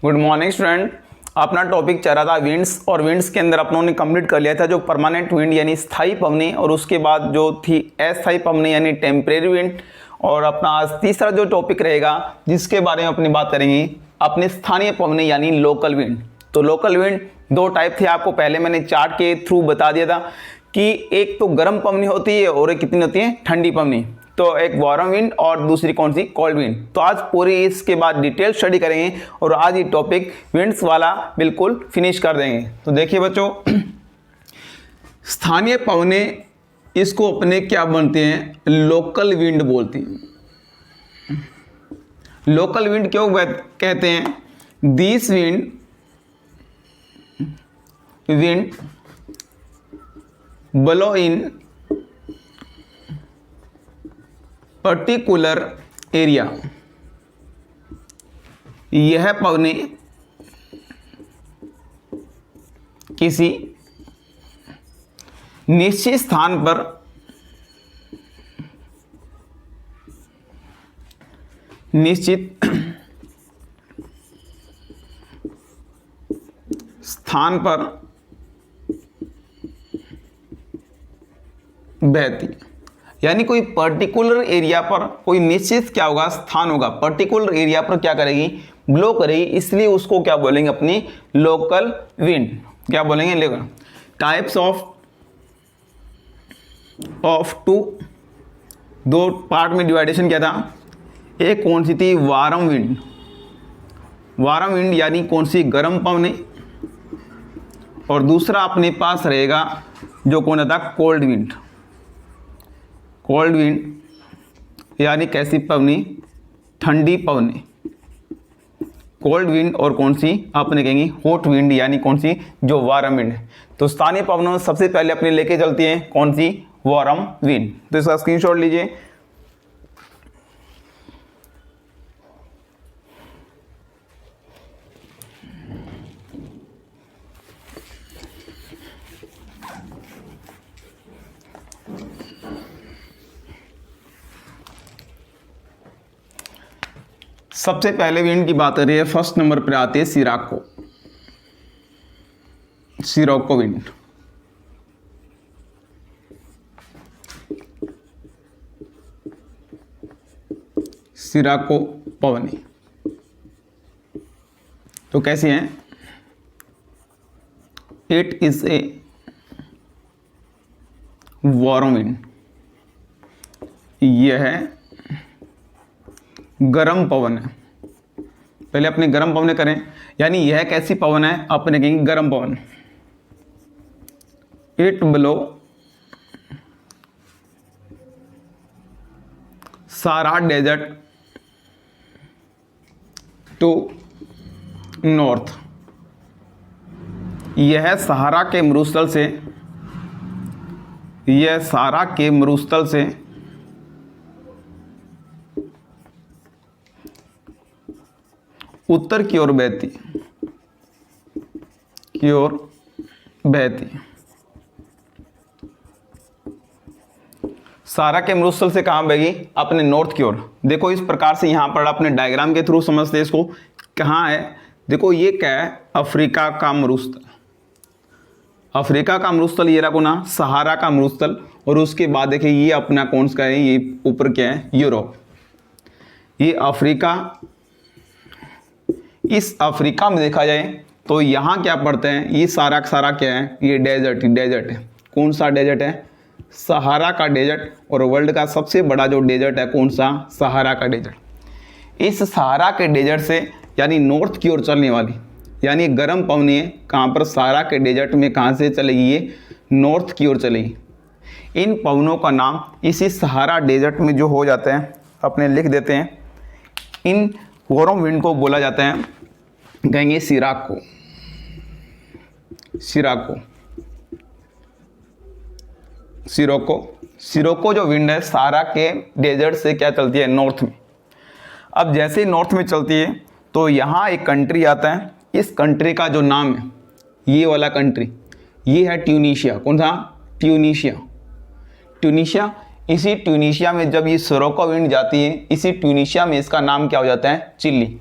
Good morning student. अपना topic चल रहा था विंड्स, और विंड्स के अंदर अपनों ने कंप्लीट कर लिया था जो परमानेंट विंड यानी स्थायी पवनी, और उसके बाद जो थी अस्थायी पवनी यानी टेम्परेरी विंड। और अपना आज तीसरा जो टॉपिक रहेगा जिसके बारे में अपनी बात करेंगे अपने स्थानीय पवनी यानी लोकल विंड। तो लोकल विंड दो टाइप थे, आपको पहले मैंने चार्ट के थ्रू बता दिया था कि एक तो गर्म पवनी होती है और एक कितनी होती है ठंडी पवनी। तो एक वार्म विंड और दूसरी कौन सी कोल्ड विंड। तो आज पूरी इसके बाद डिटेल स्टडी करेंगे और आज ये टॉपिक विंड्स वाला बिल्कुल फिनिश कर देंगे। तो देखिए बच्चों, स्थानीय पवने इसको अपने क्या बनते हैं, लोकल विंड बोलते हैं। लोकल विंड क्यों कहते हैं? This wind blow in particular area. यह पवने किसी निश्चित स्थान पर बहती, यानी कोई पर्टिकुलर एरिया पर कोई निश्चित क्या होगा स्थान होगा, पर्टिकुलर एरिया पर क्या करेगी, ब्लो करेगी, इसलिए उसको क्या बोलेंगे अपनी लोकल विंड। क्या बोलेंगे? लोकल टाइप्स ऑफ टू, दो पार्ट में डिवाइडेशन किया था। एक कौन सी थी? Warm wind. वार्म विंड यानी कौन सी? गर्म पवने। और दूसरा अपने पास रहेगा जो कौन था? Cold wind. कोल्ड विंड यानी कैसी पवनी? ठंडी पवनी। कोल्ड विंड और कौन सी आपने कहेंगे? हॉट विंड यानी कौन सी? जो वार्म विंड। तो स्थानीय पवनों में सबसे पहले अपने लेके चलती हैं कौन सी? Warm wind. तो इसका स्क्रीनशॉट लीजिए। सबसे पहले विंड की बात करिए, फर्स्ट नंबर पर आती है सिरोको विंड। सिराको पवनी तो कैसी है? It is a warm wind. यह है गर्म पवन है। पहले अपने गर्म पवन करें, यानी यह कैसी पवन है? अपने कहेंगे गर्म पवन। इट ब्लो सारा डेजर्ट टू नॉर्थ। यह सहारा के मरुस्थल से उत्तर की ओर बहती। सारा के मरुस्थल से कहां बहेगी? अपने नॉर्थ की ओर। देखो इस प्रकार से यहां पर अपने डायग्राम के थ्रू समझते हैं इसको। कहां है? देखो ये क्या है? अफ्रीका का मरुस्थल। अफ्रीका का मरुस्थल ये रखो ना, सहारा का मरुस्थल। और उसके बाद देखिए ये अपना कौन सा है? ये ऊपर क्या है? यूरोप। ये अफ्रीका। इस अफ्रीका में देखा जाए तो यहाँ क्या पड़ता है? ये सारा क्या है? ये डेजर्ट है। कौन सा डेजर्ट है? सहारा का डेजर्ट। और वर्ल्ड का सबसे बड़ा जो डेजर्ट है कौन सा? सहारा का डेजर्ट। इस सहारा के डेजर्ट से यानी नॉर्थ की ओर चलने वाली, यानी गर्म पवनी है कहाँ पर? सहारा के डेजर्ट में। कहाँ से चलेगी? ये नॉर्थ की ओर चलेगी। इन पवनों का नाम इसी सहारा डेजर्ट में जो हो जाता है अपने लिख देते हैं। इन वार्म विंड को बोला जाता है, कहेंगे सिरोको जो विंड है सहारा के डेजर्ट से क्या चलती है? नॉर्थ में। अब जैसे नॉर्थ में चलती है तो यहाँ एक कंट्री आता है। इस कंट्री का जो नाम है, ये वाला कंट्री, ये है ट्यूनीशिया। कौन सा? ट्यूनीशिया। इसी ट्यूनीशिया में जब ये सिरोको विंड जाती है, इसी ट्यूनीशिया में इसका नाम क्या हो जाता है? चिली।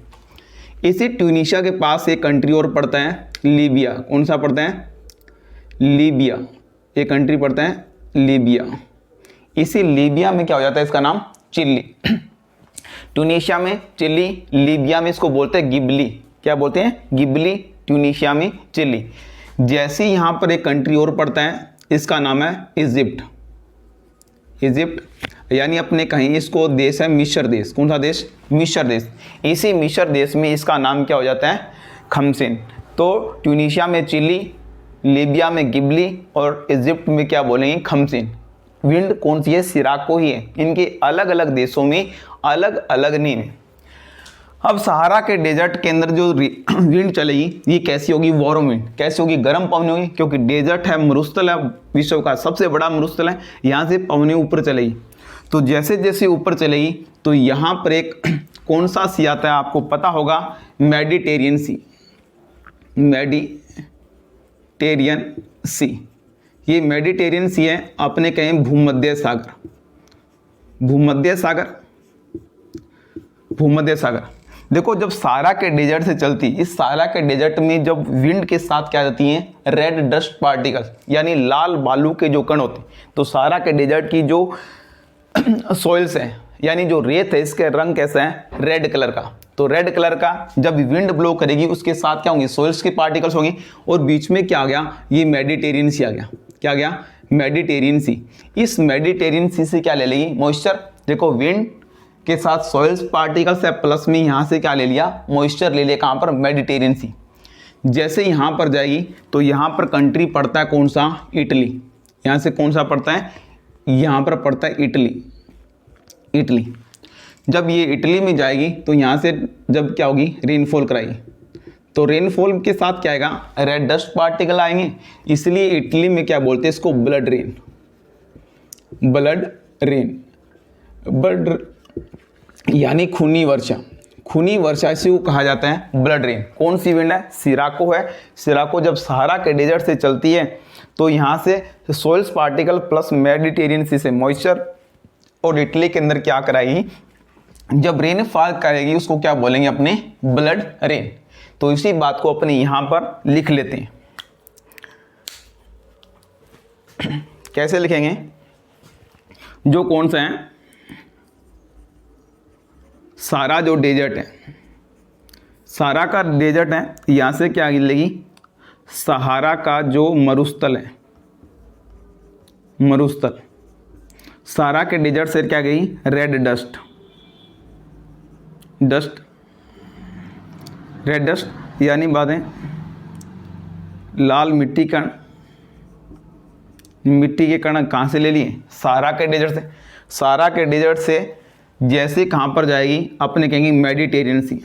इसी ट्यूनीशिया के पास एक कंट्री और पड़ता है लीबिया। कौन सा पड़ता है? लीबिया। एक कंट्री पड़ता है लीबिया। इसी लीबिया में क्या हो जाता है? इसका नाम चिली। ट्यूनीशिया में चिली, लीबिया में इसको बोलते हैं गिबली। क्या बोलते हैं? गिबली। ट्यूनीशिया में चिली। जैसे यहाँ पर एक कंट्री और पड़ता है, इसका नाम है इजिप्ट। इजिप्ट यानी अपने कहीं इसको देश है मिस्र देश। कौन सा देश? मिस्र देश। इसी मिस्र देश में इसका नाम क्या हो जाता है? खमसेन। तो ट्यूनीशिया में चिली, लीबिया में गिबली और इजिप्ट में क्या बोलेंगे? खमसेन। विंड कौन सी है? सिराको ही है। इनके अलग अलग देशों में अलग अलग नेम है। अब सहारा के डेजर्ट के अंदर जो विंड चलेगी ये कैसी होगी? Warm wind. कैसी होगी? गर्म पवनी होगी, क्योंकि डेजर्ट है, मरुस्थल है, विश्व का सबसे बड़ा मरुस्थल है, यहाँ से पवनी ऊपर चलेगी। तो जैसे जैसे ऊपर चलेगी तो यहाँ पर एक कौन सा सी आता है आपको पता होगा? मेडिटेरियन सी। मेडिटेरियन सी। ये मेडिटेरियन सी है, अपने कहें भूमध्य सागर। भूमध्य सागर। भूमध्य सागर। देखो जब सहारा के डेजर्ट से चलती, इस सहारा के डेजर्ट में जब विंड के साथ क्या जाती हैं? रेड डस्ट पार्टिकल्स, यानी लाल बालू के जो कण होते हैं। तो सहारा के डेजर्ट की जो सॉइल्स है, यानी जो रेत है, इसके रंग कैसा है? रेड कलर का। तो रेड कलर का जब विंड ब्लो करेगी उसके साथ क्या होंगे? सॉइल्स के पार्टिकल्स होंगे। और बीच में क्या आ गया? ये मेडिटेरियन सी आ गया। क्या आ गया? मेडिटेरियन सी। इस मेडिटेरियन सी से क्या ले लेगी? मॉइस्चर। देखो विंड के साथ सॉइल्स पार्टिकल्स है, प्लस में यहाँ से क्या ले लिया? मॉइस्चर ले लिया। कहाँ पर? मेडिटेरियन सी। जैसे यहाँ पर जाएगी तो यहाँ पर कंट्री पड़ता है कौन सा? इटली। यहाँ से कौन सा पड़ता है? यहाँ पर पड़ता है इटली। इटली। जब ये इटली में जाएगी तो यहाँ से जब क्या होगी? रेनफॉल कराएगी। तो रेनफॉल के साथ क्या आएगा? रेड डस्ट पार्टिकल आएंगे। इसलिए इटली में क्या बोलते हैं इसको? Blood rain. Blood rain. Blood यानी खूनी वर्षा। खूनी वर्षा से वो कहा जाता है ब्लड रेन। कौन सी विंड है? सिराको है। सिराको जब सहारा के डेजर्ट से चलती है तो यहाँ से सोइल्स पार्टिकल प्लस मेडिटेरियन सी से मॉइस्चर और इटली के अंदर क्या कराएगी? जब रेनफॉल करेगी उसको क्या बोलेंगे? अपने ब्लड रेन। तो इसी बात को अपने यहाँ पर लिख लेते हैं। कैसे लिखेंगे? जो कौन सा है? सारा जो डेजर्ट है, सारा का डेजर्ट है, यहाँ से क्या मिलेगी? सहारा का जो मरुस्थल है, मरुस्थल। सारा के डेजर्ट से क्या गई? Red dust. Dust, red dust यानी बातें लाल मिट्टी कण। मिट्टी के कण कहाँ से ले लिए? सहारा के डेजर्ट से। सहारा के डेजर्ट से जैसे कहाँ पर जाएगी? अपने कहेंगे मेडिटेरियन सी।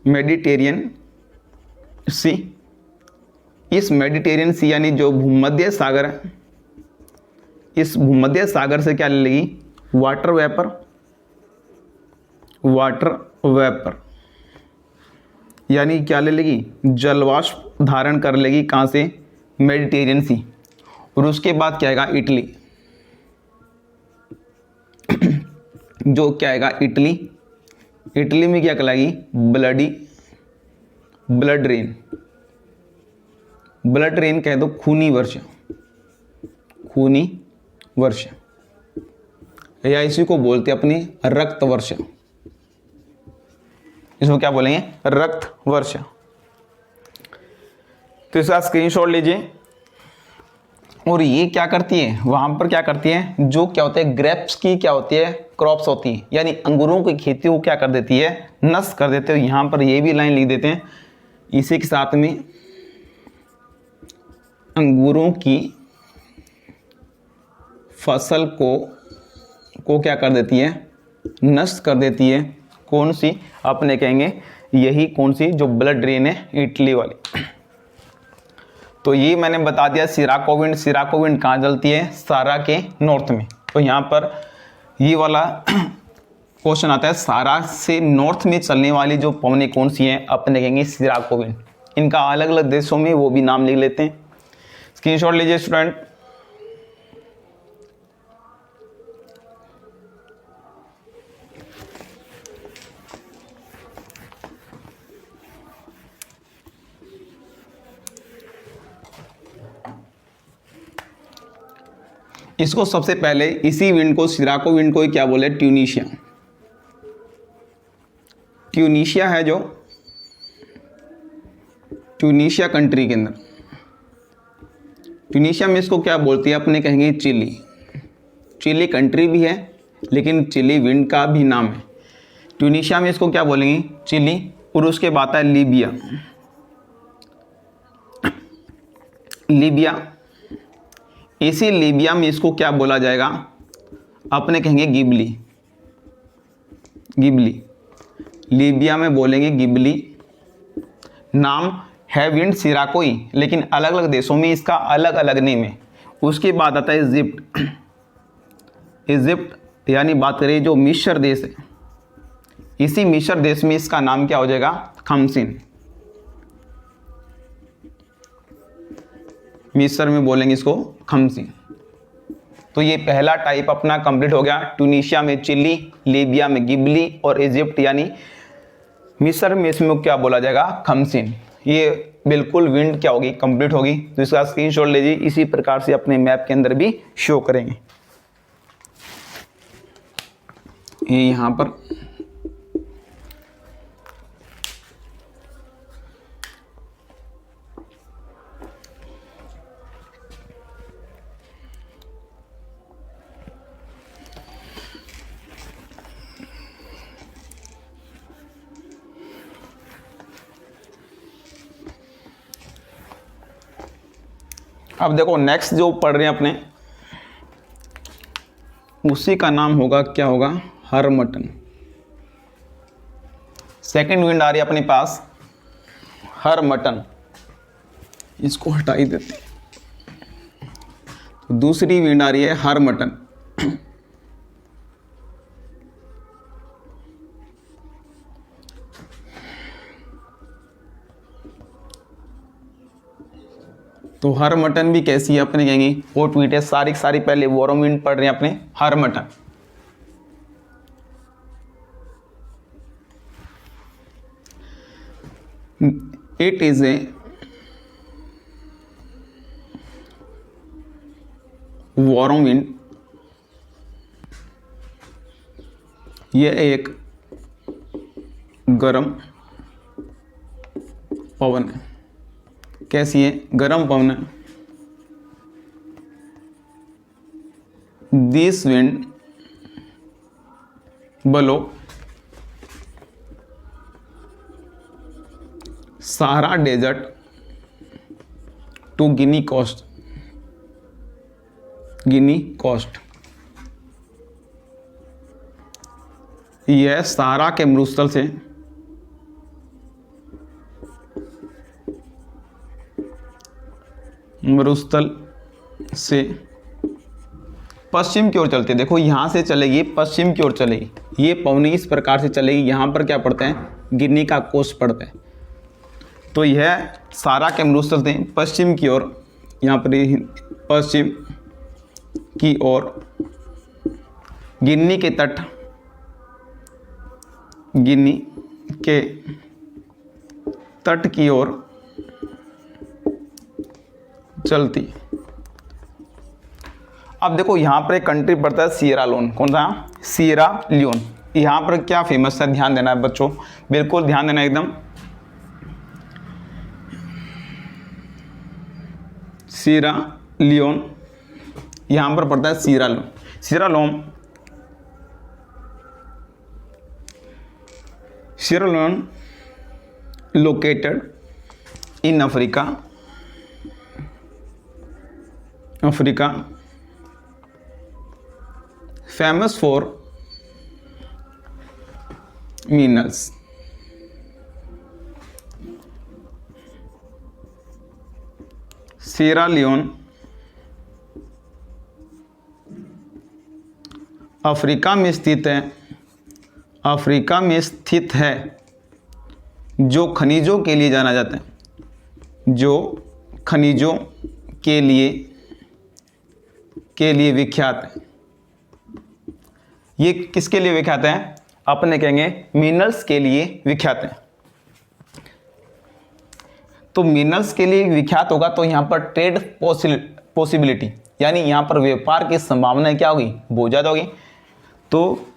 मेडिटेरियन सी। इस मेडिटेरियन सी यानी जो भूमध्य सागर है, इस भूमध्य सागर से क्या ले लेगी? Water vapour. वाटर वेपर यानी क्या ले लेगी? जलवाष्प धारण कर लेगी। कहाँ से? मेडिटेरियन सी। और उसके बाद क्या आएगा? इटली। जो क्या आएगा? इटली। इटली में क्या कहलाएगी? Blood rain. ब्लड रेन कह दो खूनी वर्षा। खूनी वर्षा या इसी को बोलते अपनी रक्त वर्षा। इसको क्या बोलेंगे? रक्त वर्षा। तो इसका स्क्रीनशॉट लीजिए। और ये क्या करती है? वहां पर क्या करती है? जो क्या होता है? ग्रेप्स की क्या होती है? क्रॉप्स होती है, यानी अंगूरों की खेती को क्या कर देती है? नष्ट कर देते हो। यहां पर ये भी लाइन लिख देते हैं इसी के साथ में। अंगूरों की फसल को क्या कर देती है? नष्ट कर देती है। कौन सी? अपने कहेंगे यही कौन सी? जो ब्लड रेन है, इटली वाली। तो ये मैंने बता दिया सिराको विंड। सिराको विंड कहाँ चलती है? सहारा के नॉर्थ में। तो यहाँ पर ये वाला क्वेश्चन आता है, सहारा से नॉर्थ में चलने वाली जो पवनें कौन सी हैं? अपने कहेंगे सिराको विंड। इनका अलग अलग देशों में वो भी नाम लिख लेते हैं। स्क्रीनशॉट लीजिए स्टूडेंट। इसको सबसे पहले इसी विंड को, सिराको विंड को ही क्या बोले, ट्यूनीशिया। ट्यूनीशिया है जो ट्यूनीशिया कंट्री के अंदर, ट्यूनीशिया में इसको क्या बोलती है, अपने कहेंगे चिली। चिली कंट्री भी है लेकिन चिली विंड का भी नाम है। ट्यूनीशिया में इसको क्या बोलेंगे, चिली। और उसके बाद है लीबिया। लीबिया, इसी लीबिया में इसको क्या बोला जाएगा, अपने कहेंगे गिबली। गिबली, लीबिया में बोलेंगे गिबली। नाम है विंड सिराको ही, लेकिन अलग अलग देशों में इसका अलग अलग नेम है। उसके बाद आता है इजिप्ट। इजिप्ट यानी बात करें जो मिस्र देश है, इसी मिस्र देश में इसका नाम क्या हो जाएगा, खमसिन। मिस्र में बोलेंगे इसको खमसिन। तो ये पहला टाइप अपना कंप्लीट हो गया। ट्यूनीशिया में चिली, लीबिया में गिबली और इजिप्ट यानी मिस्र में इसमें क्या बोला जाएगा, खमसिन। ये बिल्कुल विंड क्या होगी, कंप्लीट होगी। तो इसका स्क्रीनशॉट लीजिए, इसी प्रकार से अपने मैप के अंदर भी शो करेंगे। ये यहाँ पर अब देखो नेक्स्ट जो पढ़ रहे हैं अपने, उसी का नाम होगा क्या होगा, हरमटन। सेकंड विंड आ रही है अपने पास, हरमटन। इसको हटा ही देते। तो दूसरी विंड आ रही है हरमटन। तो हरमटन भी कैसी है, अपने कहेंगे हॉट विंड है। सारी पहले वार्म विंड पढ़ रहे हैं अपने, हरमटन। It is a warm wind, यह एक गर्म पवन है। कैसी है, गर्म पवन है। This wind blow Sahara desert to Guinea coast. Guinea coast, यह सहारा के मरुस्थल से पश्चिम की ओर चलती है। देखो यहाँ से चलेगी, पश्चिम की ओर चलेगी। ये पवनी इस प्रकार से चलेगी। यहाँ पर क्या पड़ता है, गिनी का कोस्ट पड़ता है। तो यह सहारा के मरुस्थल से पश्चिम की ओर, यहाँ पर पश्चिम की ओर गिनी के तट, गिनी के तट की ओर चलती। अब देखो यहाँ पर एक कंट्री पड़ता है सिएरा लियोन। कौन सा, सिएरा लियोन। यहाँ पर क्या फेमस है, ध्यान देना है बच्चों, बिल्कुल ध्यान देना एकदम। सिएरा लियोन, यहाँ पर पड़ता है Sierra Leone. Sierra Leone located in Africa, famous for minerals. Sierra Leone Africa में स्थित है, जो खनिजों के लिए जाना जाता है, जो खनिजों के लिए विख्यात है। ये किसके लिए विख्यात है, अपने कहेंगे मिनरल्स के लिए विख्यात है। तो मिनरल्स के लिए विख्यात होगा तो यहाँ पर ट्रेड पॉसिबिलिटी, यानी यहाँ पर व्यापार की संभावना क्या होगी, बहुत ज़्यादा होगी। तो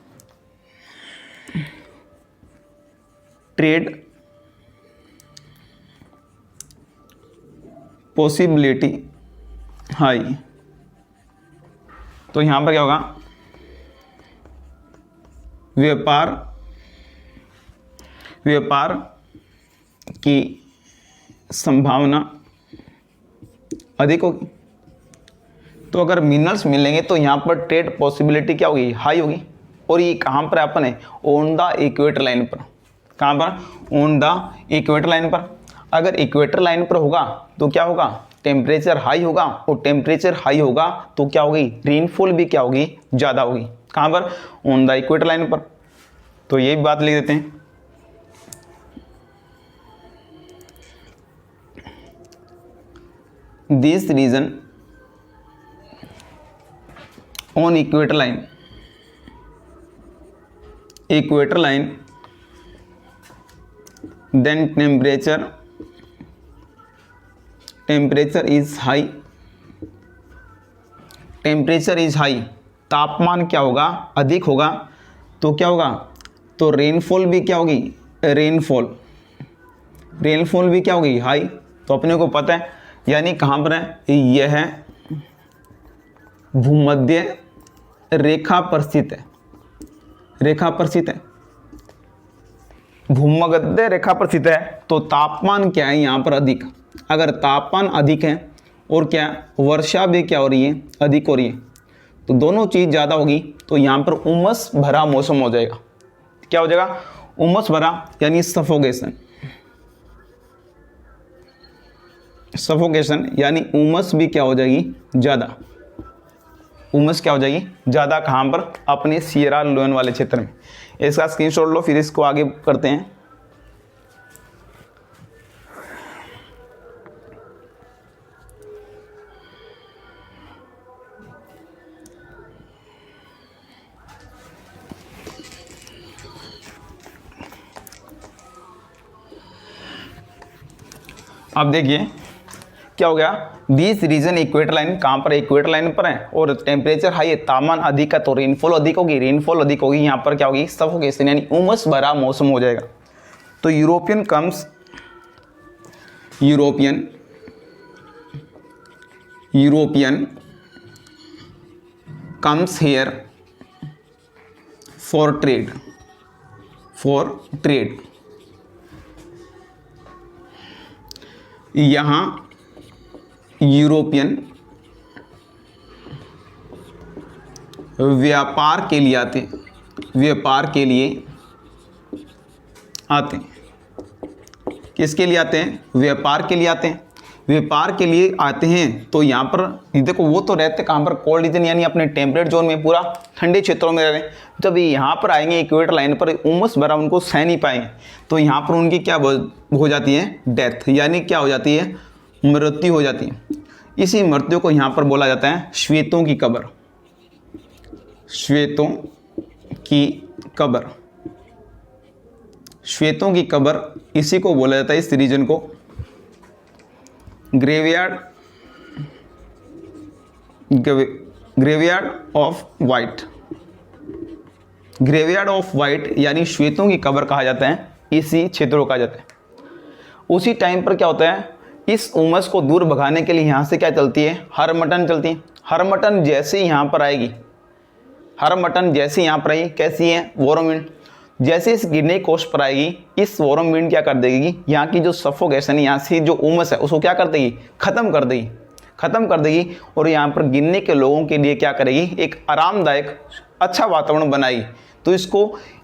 ट्रेड पॉसिबिलिटी हाई, तो यहाँ पर क्या होगा, व्यापार की संभावना अधिक होगी। तो अगर मिनरल्स मिलेंगे तो यहाँ पर ट्रेड पॉसिबिलिटी क्या होगी, हाई होगी। और ये कहाँ पर अपन है, ऑन द इक्वेटर लाइन पर। कहाँ पर, ऑन द इक्वेटर लाइन पर। अगर इक्वेटर लाइन पर होगा तो क्या होगा, टेम्परेचर हाई होगा, और टेम्परेचर हाई होगा तो क्या होगी, रेनफॉल भी क्या होगी, ज़्यादा होगी। कहाँ पर, ऑन द इक्वेटर लाइन पर। तो ये भी बात लिख देते हैं। This region on equator line then temperature is high, तापमान क्या होगा, अधिक होगा। तो क्या होगा, तो रेनफॉल भी क्या होगी, रेनफॉल भी क्या होगी, हाई। तो अपने को पता है, यानी कहाँ पर है, यह है भूमध्य रेखा पर स्थित है, भूमध्य रेखा पर स्थित है। तो तापमान क्या है यहाँ पर, अधिक। अगर तापमान अधिक है और क्या, वर्षा भी क्या हो रही है, अधिक हो रही है, तो दोनों चीज़ ज़्यादा होगी, तो यहाँ पर उमस भरा मौसम हो जाएगा। क्या हो जाएगा, उमस भरा, यानी सफोकेशन, यानी उमस भी क्या हो जाएगी, ज़्यादा। उमस क्या हो जाएगी, ज़्यादा। कहाँ पर, अपने सियरा लोन वाले क्षेत्र में। इसका स्क्रीनशॉट लो, फिर इसको आगे करते हैं। अब देखिए क्या हो गया, दिस रीजन इक्वेटर लाइन, कहाँ पर, इक्वेटर लाइन पर है, और टेम्परेचर हाई है, तापमान अधिक है, तो रेनफॉल अधिक होगी। यहाँ पर क्या होगी, सफोकेशन, यानी उमस भरा मौसम हो जाएगा। तो European comes here for trade, यहाँ यूरोपियन व्यापार के लिए आते हैं। किसके लिए आते हैं, व्यापार के लिए आते हैं। तो यहाँ पर देखो, वो तो रहते कहाँ पर, कोल्ड रीजन, यानी अपने टेम्परेट जोन में, पूरा ठंडे क्षेत्रों में रह रहे हैं। जब यहाँ पर आएंगे इक्वेटर लाइन पर, उमस भरा उनको सह नहीं पाएंगे, तो यहाँ पर उनकी क्या हो जाती है, डेथ, यानी क्या हो जाती है, मृत्यु हो जाती है। इसी मृत्यु को यहाँ पर बोला जाता है श्वेतों की कब्र, इसी को बोला जाता है, इस रीजन को ग्रेवयार्ड ऑफ वाइट, यानी श्वेतों की कब्र कहा जाता है, इसी क्षेत्र को कहा जाता है। उसी टाइम पर क्या होता है, इस उमस को दूर भगाने के लिए यहाँ से क्या चलती है, हरमटन चलती है। हरमटन जैसे यहाँ पर आएगी, कैसी है, वार्म विंड, जैसे इस गिरने कोस्ट पर आएगी, इस वार्म विंड क्या कर देगी, यहाँ की जो सफोकेशन, यहाँ से जो उमस है उसको क्या कर देगी, खत्म कर देगी, और यहाँ पर गिरने के लोगों के लिए क्या करेगी, एक आरामदायक अच्छा वातावरण बनाएगी। तो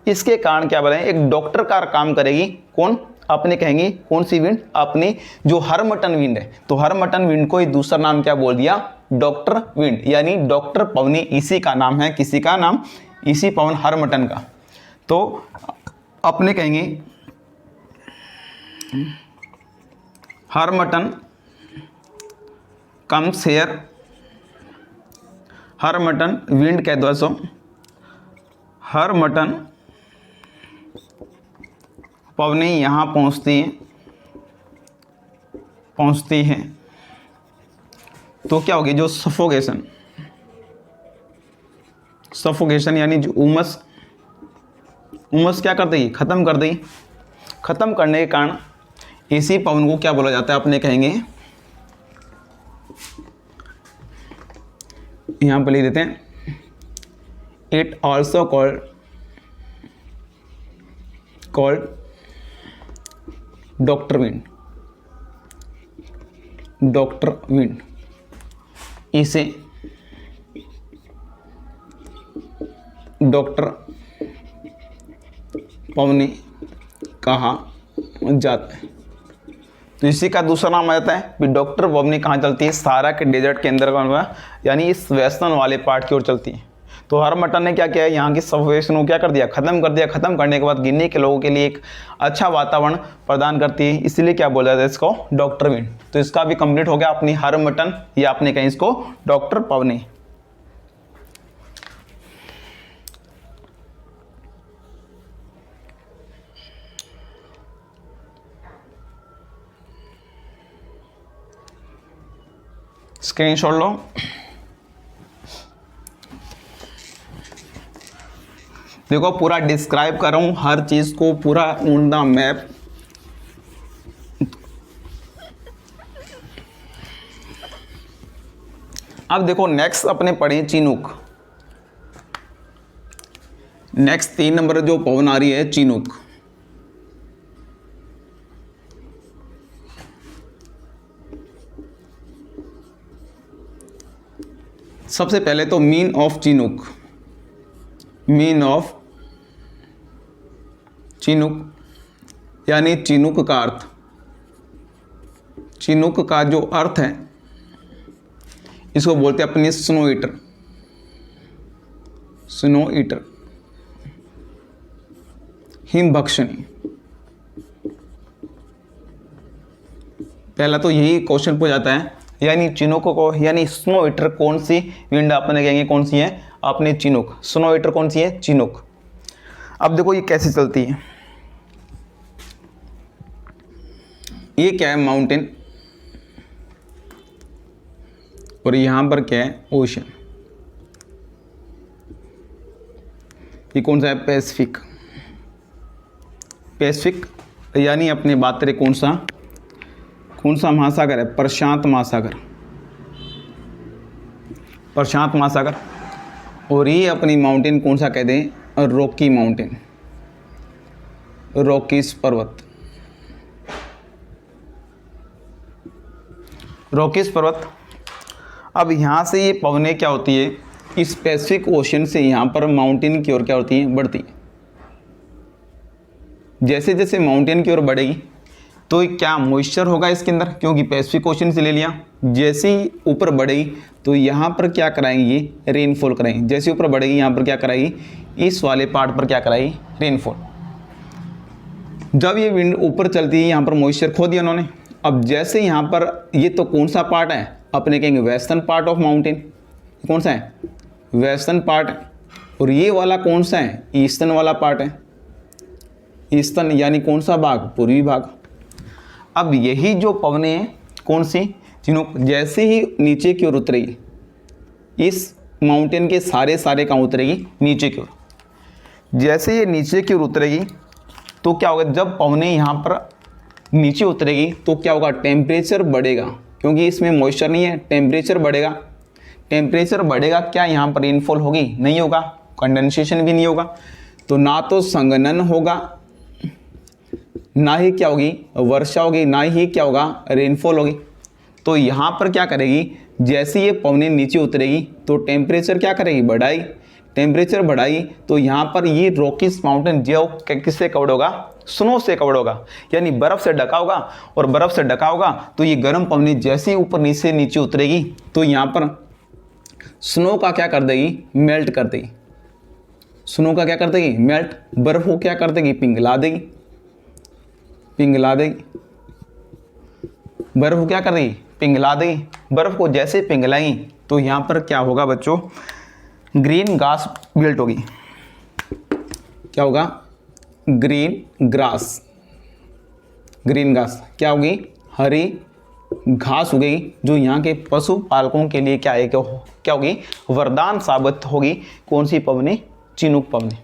इसके कारण क्या बनाए, एक डॉक्टर का काम करेगी। कौन, अपने कहेंगे कौन सी विंड, अपनी जो हरमटन विंड है। तो हरमटन विंड को एक दूसरा नाम क्या बोल दिया, डॉक्टर विंड, यानी डॉक्टर पवनी, इसी का नाम है, किसी का नाम, इसी पवन हरमटन का। तो अपने कहेंगे हरमटन कम्स हेयर, हरमटन विंड कह दो, सो हरमटन पवनी यहाँ पहुँचती हैं तो क्या होगी, जो सफोकेशन यानी जो उमस क्या कर देगी, खत्म कर देगी। खत्म करने के कारण इसी पवन को क्या बोला जाता है, अपने कहेंगे, यहां पर लिख देते हैं, it also called doctor wind. इसे डॉक्टर पवनी कहा जाता है। तो इसी का दूसरा नाम आ जाता है कि डॉक्टर पवनी कहाँ चलती है, सहारा के डेजर्ट के अंदर का, यानी इस वेस्टर्न वाले पार्ट की ओर चलती है। तो हरमटन ने क्या किया है, यहाँ की सफोकेशन को क्या कर दिया, खत्म कर दिया। खत्म करने के बाद गिनी के लोगों के लिए एक अच्छा वातावरण प्रदान करती है, इसीलिए क्या बोला जाता है इसको, डॉक्टर विंड। तो इसका भी कंप्लीट हो गया अपनी हरमटन, या आपने कहीं इसको डॉक्टर पवनी। स्क्रीनशॉट लो। देखो पूरा डिस्क्राइब कर रहा हूं हर चीज को, पूरा ऑन द मैप। अब देखो नेक्स्ट अपने पढ़े चिनूक। नेक्स्ट 3 नंबर जो पवन आ रही है चिनूक। सबसे पहले तो मीन ऑफ चिनूक। यानी चिनूक का अर्थ, चिनूक का जो अर्थ है इसको बोलते हैं अपनी स्नो ईटर, हिमभक्षणी। पहला तो यही क्वेश्चन पूछा जाता है, यानी चिनूक को, यानी स्नो ईटर कौन सी विंड अपने कहेंगे, कौन सी है, अपने चिनूक। स्नो ईटर कौन सी है, चिनूक। अब देखो ये कैसे चलती है, ये क्या है, माउंटेन, और यहां पर क्या है, ओशन। ये कौन सा है, पैसिफिक, यानी अपने बात करें कौन सा महासागर है, प्रशांत महासागर। और ये अपनी माउंटेन कौन सा कहते हैं, रॉकी माउंटेन, रॉकीज पर्वत। अब यहाँ से ये पवनें क्या होती है, इस पैसिफिक ओशन से यहाँ पर माउंटेन की ओर क्या होती है, बढ़ती है। जैसे जैसे माउंटेन की ओर बढ़ेगी तो क्या मॉइस्चर होगा इसके अंदर, क्योंकि पैसिफिक ओशन से ले लिया। जैसे ही ऊपर बढ़ेगी तो यहाँ पर क्या कराएंगी, रेनफॉल कराएंगी। जैसे ऊपर बढ़ेगी यहाँ पर क्या कराएगी, इस वाले पार्ट पर क्या कराएगी, रेनफॉल। जब ये विंड ऊपर चलती है यहाँ पर मॉइस्चर खो दिया उन्होंने। अब जैसे यहाँ पर, ये तो कौन सा पार्ट है, अपने कहेंगे वेस्टर्न पार्ट ऑफ माउंटेन। कौन सा है, वेस्टर्न पार्ट। और ये वाला कौन सा है, ईस्टर्न वाला पार्ट है। ईस्टर्न यानी कौन सा भाग, पूर्वी भाग। अब यही जो पवनें हैं कौन सी, चिनूक, जैसे ही नीचे की ओर उतरेगी, इस माउंटेन के सारे कहाँ उतरेगी, नीचे की ओर। जैसे ये नीचे की ओर उतरेगी तो क्या होगा, जब पवनें यहाँ पर नीचे उतरेगी तो क्या होगा, टेम्परेचर बढ़ेगा, क्योंकि इसमें मॉइस्चर नहीं है। टेम्परेचर बढ़ेगा, क्या यहाँ पर रेनफॉल होगी, नहीं होगा। कंडेंसेशन भी नहीं होगा, तो ना तो संघनन होगा, ना ही क्या होगी, वर्षा होगी, ना ही क्या होगा, रेनफॉल होगी। तो यहाँ पर क्या करेगी, जैसे ये पवनें नीचे उतरेगी तो टेम्परेचर क्या करेगी, बढ़ाएगी। टेम्परेचर बढ़ाई तो यहाँ पर ये रॉकीज माउंटेन जो किससे कवर्ड होगा, स्नो से कवर्ड होगा, यानी बर्फ़ से ढका होगा। और बर्फ़ से ढका होगा तो ये गर्म पवनी जैसे ही ऊपर नीचे उतरेगी तो यहाँ पर स्नो का क्या कर देगी, मेल्ट कर देगी। स्नो का क्या कर देगी, मेल्ट। बर्फ़ को क्या कर देगी, पिघला देगी। बर्फ़ को क्या कर देगी, पिघला देगी। बर्फ़ को जैसे पिघलाएंगी तो यहाँ पर क्या होगा बच्चों, ग्रीन घास बिल्ट होगी। क्या होगा, ग्रीन घास क्या होगी, हरी घास उगेगी जो यहाँ के पशुपालकों के लिए क्या है, क्या होगी, वरदान साबित होगी। कौन सी पवनी? चिनुक पवनी।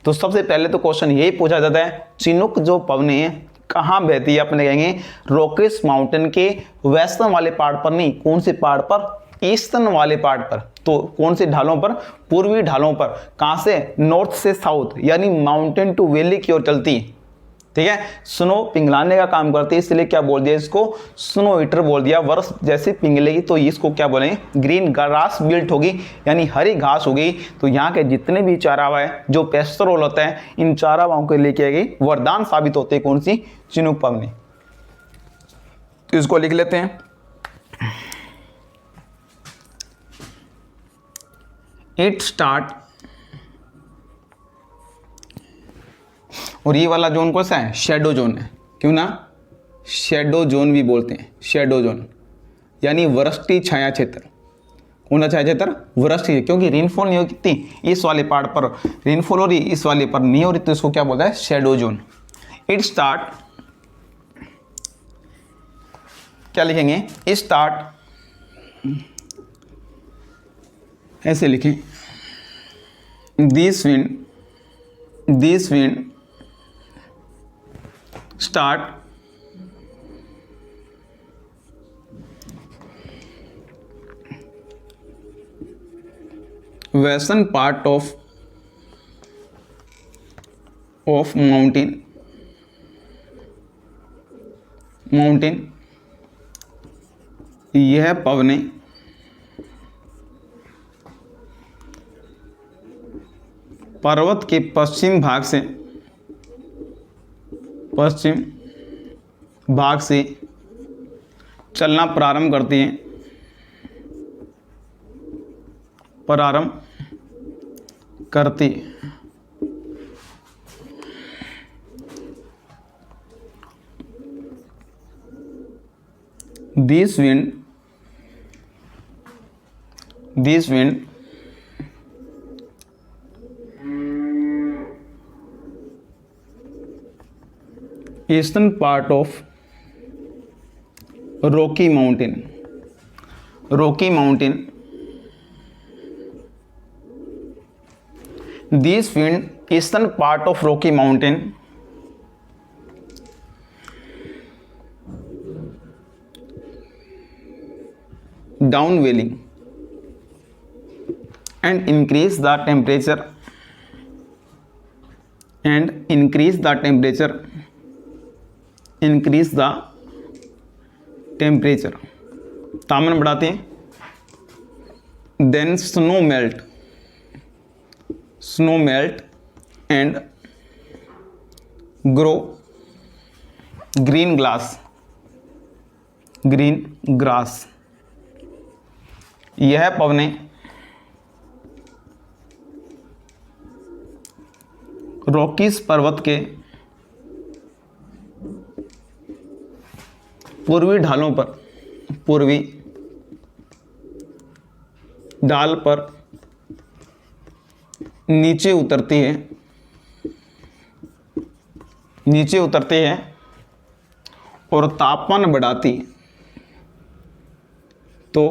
तो सबसे पहले तो क्वेश्चन यही पूछा जाता है, चिनुक जो पवनी है कहाँ बहती है? अपने कहेंगे रॉकेस माउंटेन के वेस्टर्न वाले पार्ट पर नहीं, कौन से पार्ट पर? ईस्टर्न वाले पार्ट पर। तो कौन से ढालों पर? पूर्वी ढालों पर। कहाँ से? नॉर्थ से साउथ, यानी माउंटेन टू वैली की ओर चलती है। ठीक है, स्नो पिघलाने का काम करती है, इसलिए क्या बोल दिया इसको? स्नो ईटर बोल दिया। वर्ष जैसे पिघलेगी तो इसको क्या बोलेंगे? ग्रीन ग्रास बिल्ट होगी, यानी हरी घास होगी। तो यहाँ के जितने भी चारावा है, जो पेस्टरोल होता है, इन चारावाओं के लिए क्या गई? वरदान साबित होते हैं। कौन सी? चिनुक पवनी। तो इसको लिख लेते हैं। इट स्टार्ट, और ये वाला जोन कौन सा है? शेडो जोन है। क्यों ना? शेडो जोन भी बोलते हैं, शेडो जोन यानी वृष्टि छाया क्षेत्र। कौन सा छाया क्षेत्र? वृष्टि, क्योंकि रेनफॉल नहीं हो कितनी, इस वाले पार्ट पर रेनफॉल हो रही, इस वाले पर नहीं हो रही, तो इसको क्या बोलता है? Shadow zone. इट स्टार्ट, क्या लिखेंगे? इट स्टार्ट, ऐसे लिखें, this wind start western part of mountain यह पवने पर्वत के पश्चिम भाग से चलना प्रारंभ करती हैं, This wind eastern part of Rocky Mountain. This wind eastern part of Rocky Mountain downwelling and increase the temperature तापमान बढ़ाते हैं। then snow melt and grow green grass। यह पवने रॉकीज पर्वत के पूर्वी ढाल पर नीचे उतरती है और तापमान बढ़ाती है। तो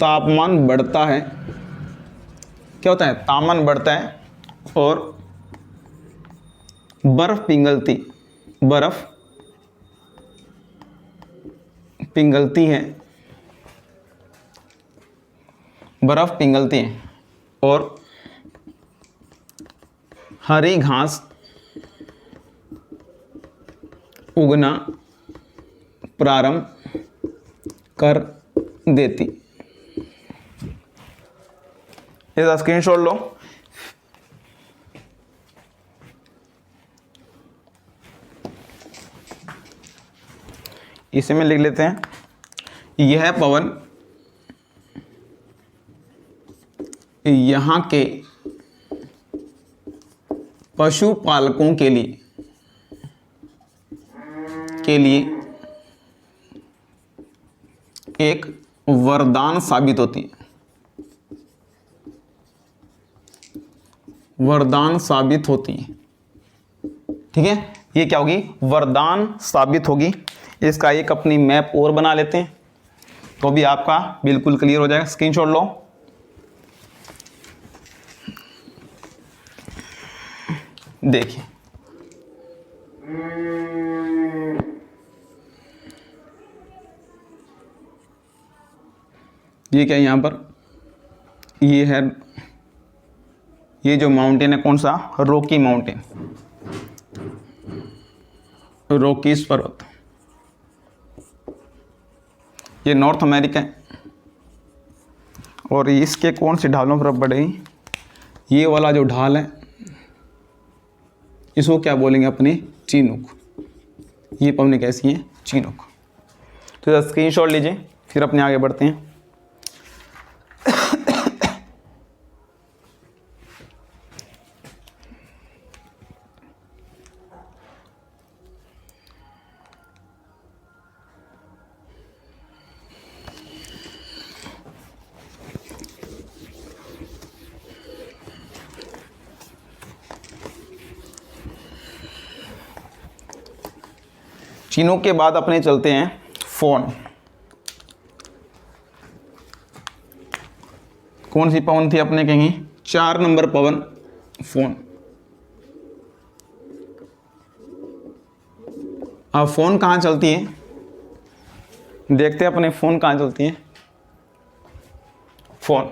तापमान बढ़ता है, क्या होता है? तापमान बढ़ता है और बर्फ पिघलती है और हरी घास उगना प्रारंभ कर देती। इसका स्क्रीनशॉट लो। इसे में लिख लेते हैं, यह पवन यहाँ के पशुपालकों के लिए एक वरदान साबित होती है। ठीक है, ये क्या होगी, वरदान साबित होगी। इसका एक अपनी मैप और बना लेते हैं तो भी आपका बिल्कुल क्लियर हो जाएगा। स्क्रीनशॉट लो। देखिए ये क्या है, यहाँ पर ये है, ये जो माउंटेन है कौन सा, रॉकी माउंटेन, रॉकीज पर्वत, ये नॉर्थ अमेरिका है। और इसके कौन से ढालों पर पड़ेगी, ये वाला जो ढाल है इसको क्या बोलेंगे अपने, चीनूक। ये पवनी कैसी है, चीनूक। तो स्क्रीनशॉट लीजिए, फिर अपने आगे बढ़ते हैं। चीनूक के बाद अपने चलते हैं फोन। कौन सी पवन थी अपने कहेंगे, 4 नंबर पवन फोन। अब फोन कहाँ चलती है, देखते हैं अपने फोन कहाँ चलती है। फोन,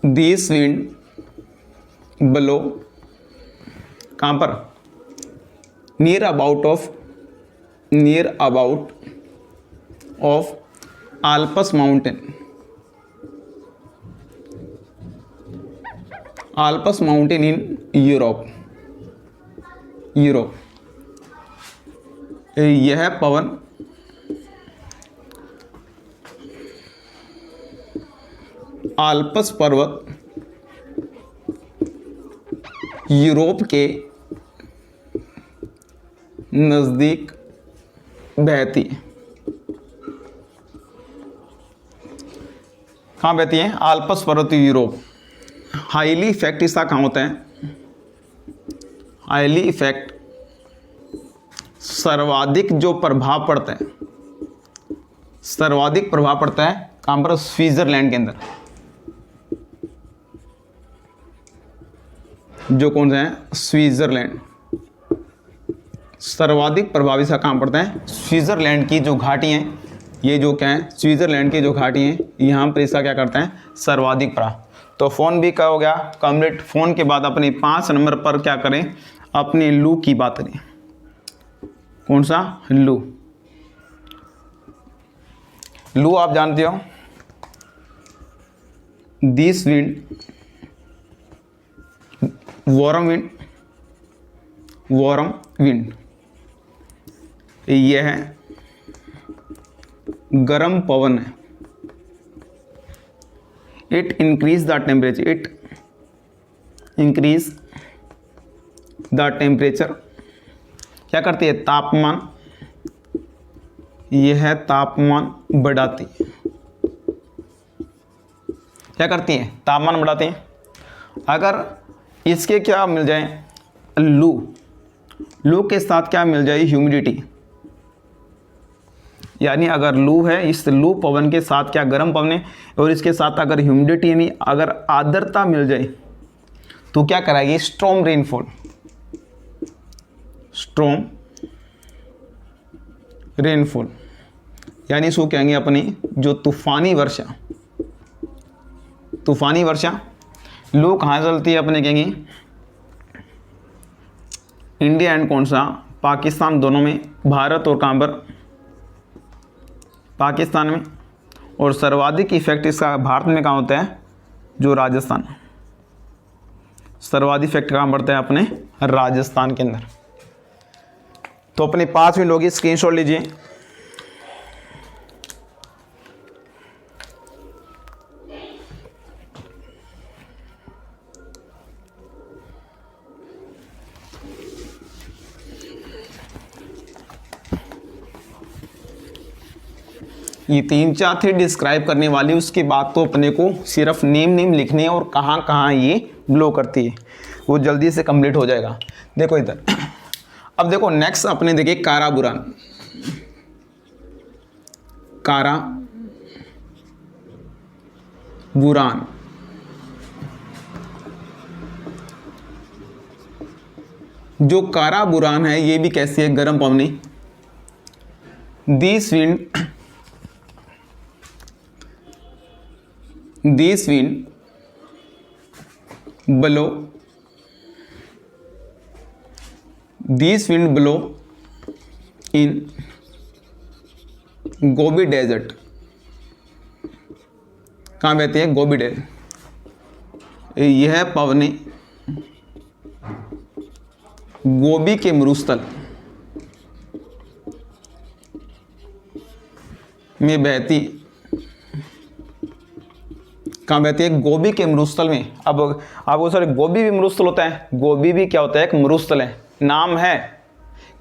दिस विंड ब्लो कहाँ पर, near about of Alps mountain, Alps mountain in Europe. यह पवन आल्पस पर्वत यूरोप के नज़दीक बहती है। कहाँ बहती है, आल्पस पर्वत यूरोप। हाईली इफेक्ट इसका कहाँ होता है, हाईली इफेक्ट सर्वाधिक जो प्रभाव पड़ता है, सर्वाधिक प्रभाव पड़ता है कहाँ पर, स्विट्जरलैंड के अंदर। जो कौन सा है, स्विट्जरलैंड। सर्वाधिक प्रभावी सा काम पड़ता है स्विट्जरलैंड की जो घाटी हैं, ये जो क्या है, स्विट्जरलैंड की जो घाटी हैं, यहाँ पर इसका क्या करता है, सर्वाधिक प्रभाव। तो फ़ोन भी क्या हो गया कंप्लीट। फ़ोन के बाद अपने 5 नंबर पर क्या करें, अपने लू की बात करें। कौन सा, लू। लू आप जानते हो, दिस विंड, वार्म विंड, यह है गर्म पवन है। It increase the temperature, it increase the temperature, क्या करती है, तापमान, यह है तापमान बढ़ाती है। क्या करती है, तापमान बढ़ाती है। अगर इसके क्या मिल जाए, लू के साथ क्या मिल जाए, ह्यूमिडिटी, यानी अगर लू है, इस लू पवन के साथ क्या गर्म पवन है, और इसके साथ अगर ह्यूमिडिटी यानी अगर आर्द्रता मिल जाए तो क्या कराएगी, स्ट्रॉम रेनफॉल, स्ट्रॉम रेनफॉल, यानी इसको कहेंगे अपनी जो तूफानी वर्षा। तूफानी वर्षा लू कहाँ चलती है, अपने कहेंगे इंडिया एंड कौन सा, पाकिस्तान, दोनों में। भारत और कहाँ पर, पाकिस्तान में। और सर्वाधिक इफेक्ट इसका भारत में कहाँ होता है, जो राजस्थान, सर्वाधिक इफेक्ट कहाँ पड़ता है, अपने राजस्थान के अंदर। तो अपने 5 मिनट होगी, स्क्रीनशॉट लीजिए। ये 3-4 थे डिस्क्राइब करने वाली, उसके बाद तो अपने को सिर्फ नेम लिखने हैं और कहाँ कहाँ ये ग्लो करती है। वो जल्दी से कंप्लीट हो जाएगा। देखो इधर, अब देखो नेक्स्ट अपने देखिए कारा बुरान। कारा बुरान, जो कारा बुरान है ये भी कैसी है, गर्म पवनी। This wind blow, this wind blow in Gobi desert. कहाँ बहती है, गोबी डेजर्ट। यह पवनी गोबी के मरुस्थल में बहती। कहाँ बहती है, गोबी के मरुस्थल में। अब आपको सर गोबी भी मरुस्थल होता है, गोबी भी क्या होता है, एक मरुस्थल है। नाम है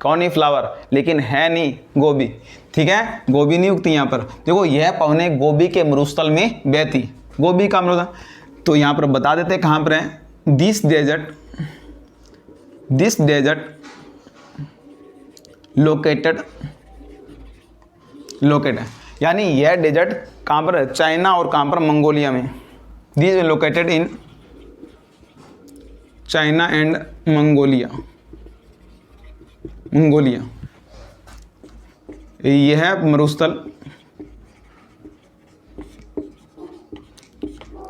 कौनी फ्लावर, लेकिन है नहीं गोबी, ठीक है, गोबी नहीं उगती यहाँ पर। देखो यह पवने गोबी के मरुस्थल में बहती, गोबी का मरुस्थल। तो यहाँ पर बता देते हैं कहाँ पर है। दिस डेजर्ट लोकेटेड यानी यह डेजर्ट कहाँ पर है, चाइना और कहाँ पर, मंगोलिया में। This located in China and Mongolia. यह मरुस्थल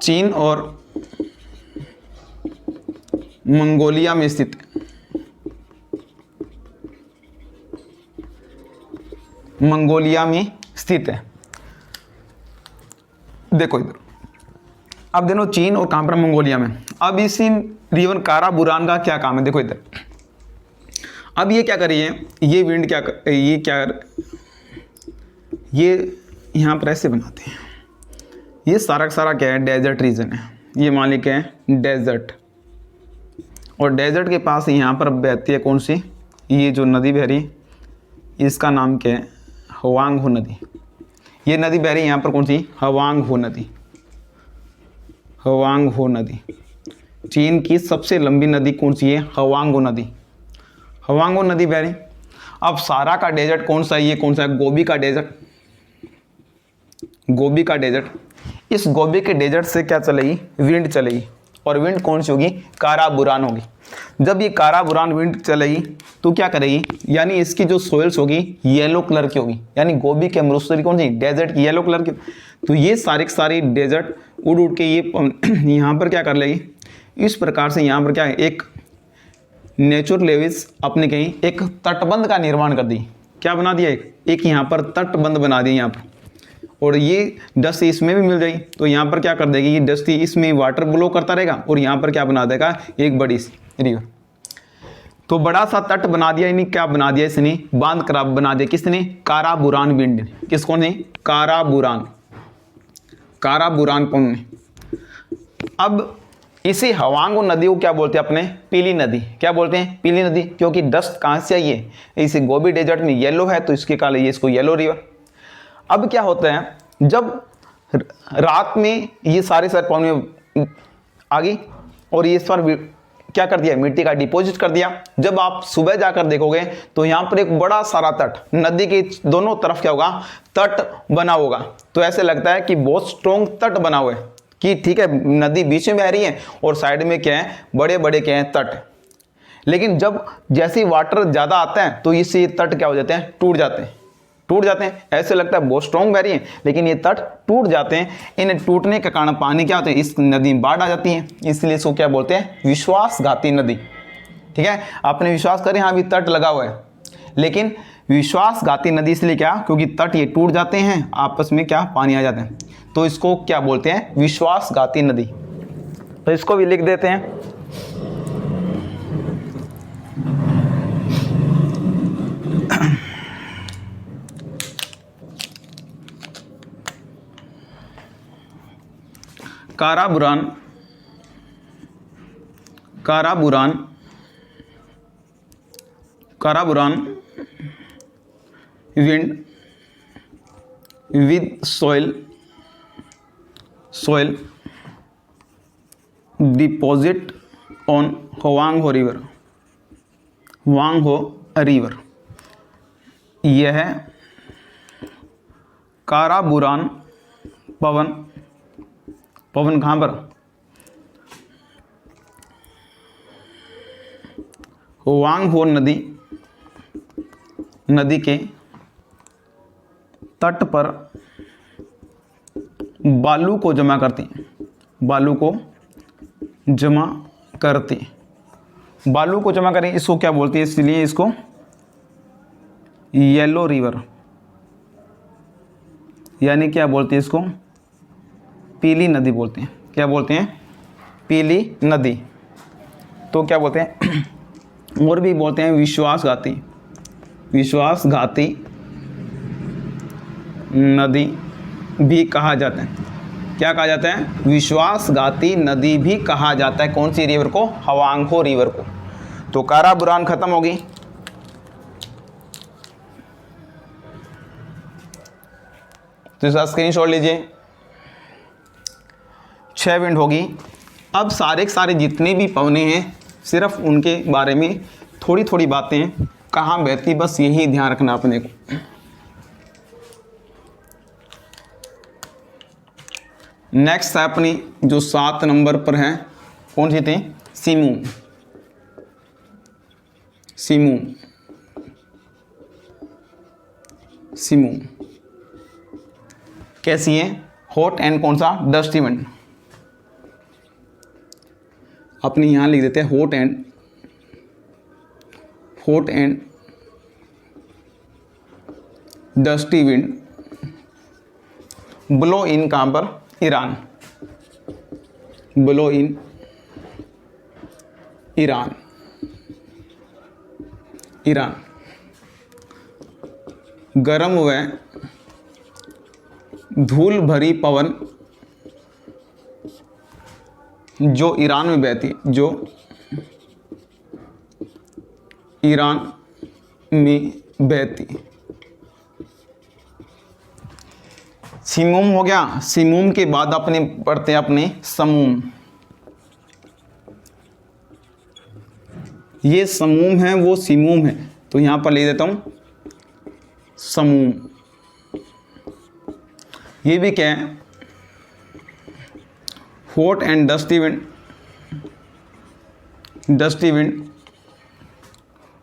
चीन और मंगोलिया में स्थित है। मंगोलिया में स्थित है। देखो इधर, अब देखो चीन और कहां पर, मंगोलिया में। अब इसी रिवर कारा बुरान का क्या काम है, देखो इधर। अब ये क्या करिए, ये विंड ये यहां पर ऐसे बनाते हैं। ये सारा सारा क्या है, डेजर्ट रीजन है। ये मान लीजिए क्या है, डेजर्ट। और डेजर्ट के पास यहाँ पर बहती है कौन सी, ये जो नदी बह रही है, इसका नाम क्या है, हवांग हो नदी। ये नदी बह रही है यहाँ पर कौन सी, हवांग हो नदी। चीन की सबसे लंबी नदी कौन सी है, हवांग हो नदी बह रही। अब सारा का डेजर्ट कौन सा है, ये कौन सा है, गोबी का डेजर्ट। इस गोबी के डेजर्ट से क्या चलेगी, विंड चलेगी। और विंड कौन सी होगी, कारा बुरान होगी। जब ये कारा बुरान विंड चलेगी तो क्या करेगी, यानी इसकी जो सोइल्स होगी येलो कलर की होगी। यानी गोबी के मरुस्थल कौन सी, डेजर्ट की येलो कलर की। तो ये सारी डेजर्ट उड़ के ये यहाँ पर क्या कर लेगी, इस प्रकार से यहाँ पर क्या है, एक नेचुरल लेविस अपने कहीं एक तटबंध का निर्माण कर दी। क्या बना दिया, एक यहाँ पर तटबंध बना दिया यहाँ पर। और ये डस्ट इसमें भी मिल जाएगी, तो यहाँ पर क्या कर देगी, ये डस्ट इसमें वाटर ब्लो करता रहेगा और यहाँ पर क्या बना देगा, एक बड़ी सी रिवर। तो बड़ा सा तट बना दिया, यानी क्या बना दिया इसने, बांध कर बना दिया किसने, कारा बुरान विंड ने। किसको ने, कारा बुरान पवन ने। अब इसी हवांग नदी को क्या बोलते हैं अपने, पीली नदी। क्या बोलते हैं, पीली नदी, क्योंकि डस्ट कहाँ से आई है, इसी गोबी डेजर्ट में येलो है, तो इसके कारण ये इसको येलो रिवर। अब क्या होता है, जब रात में ये सारे पवनी आ गई और ये इस पर क्या कर दिया, मिट्टी का डिपॉजिट कर दिया। जब आप सुबह जाकर देखोगे तो यहाँ पर एक बड़ा सारा तट, नदी के दोनों तरफ क्या होगा, तट बना होगा। तो ऐसे लगता है कि बहुत स्ट्रॉन्ग तट बना हुआ है, कि ठीक है नदी बीच में बह रही है और साइड में क्या है, बड़े बड़े क्या है, तट। लेकिन जब जैसे ही वाटर ज़्यादा आता है तो इससे तट क्या हो जाते हैं, टूट जाते हैं। ऐसे लगता है बहुत स्ट्रॉन्ग बह रही है, लेकिन ये तट टूट जाते हैं। इन टूटने के कारण पानी क्या होता है, इस नदी में बाढ़ आ जाती है। इसलिए इसको क्या बोलते हैं, विश्वासघाती नदी। ठीक है, आपने विश्वास करें हाँ भी तट लगा हुआ है, लेकिन विश्वासघाती नदी इसलिए क्या, क्योंकि तट ये टूट जाते हैं, आपस में क्या पानी आ जाते हैं, तो इसको क्या बोलते हैं, विश्वासघाती नदी। तो इसको भी लिख देते हैं। Karaburan wind with soil deposit on Huangho river, Huangho river. यह काराबुरान पवन, पवन कहाँ पर, हुआंगहो नदी, नदी के तट पर बालू को जमा करती, बालू को जमा करती, बालू को जमा करें, इसको क्या बोलती है, इसलिए इसको येलो रिवर, यानी क्या बोलते हैं इसको, पीली नदी बोलते हैं। क्या बोलते हैं, पीली नदी। तो क्या बोलते हैं और भी बोलते हैं विश्वासघाती, विश्वासघाती नदी भी कहा जाता है। क्या कहा जाता है, विश्वासघाती नदी भी कहा जाता है। कौन सी रिवर को, हुआंगहो रिवर को। तो काराबुरान खत्म होगी, तो इसका स्क्रीनशॉट लीजिए। 6 विंड होगी। अब सारे के सारे जितने भी पवने हैं, सिर्फ उनके बारे में थोड़ी थोड़ी बातें कहाँ बहती, बस यही ध्यान रखना अपने को। नेक्स्ट है अपनी जो 7 नंबर पर है, कौन सी थी, सिमूम, सिमूम, सिमूम कैसी है, हॉट एंड कौन सा, डस्टी विंड। अपनी यहां लिख देते हैं hot and dusty wind blow इन कहां पर, Iran, blow in Iran, Iran. गर्म व धूल भरी पवन जो ईरान में बहती, जो ईरान में बहती। सिमूम हो गया। सिमूम के बाद अपने पढ़ते हैं अपने समूम। ये समूम है, वो सिमूम है, तो यहां पर ले देता हूं समूम। ये भी क्या है, hot and dusty wind, dusty wind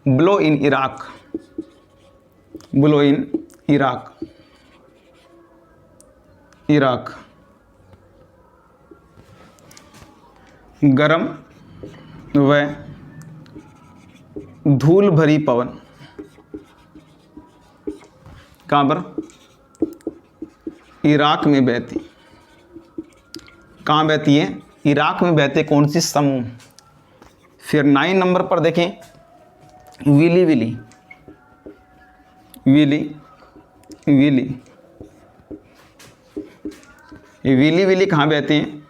blow in Iraq, blow in Iraq, Iraq. गरम व धूल भरी पवन कहाँ पर, इराक में बहती। कहाँ बहती है, इराक में बहते। कौन सी, समूम। फिर 9 नंबर पर देखें, विली विली, विली विली। ये विली विली कहाँ बहती हैं,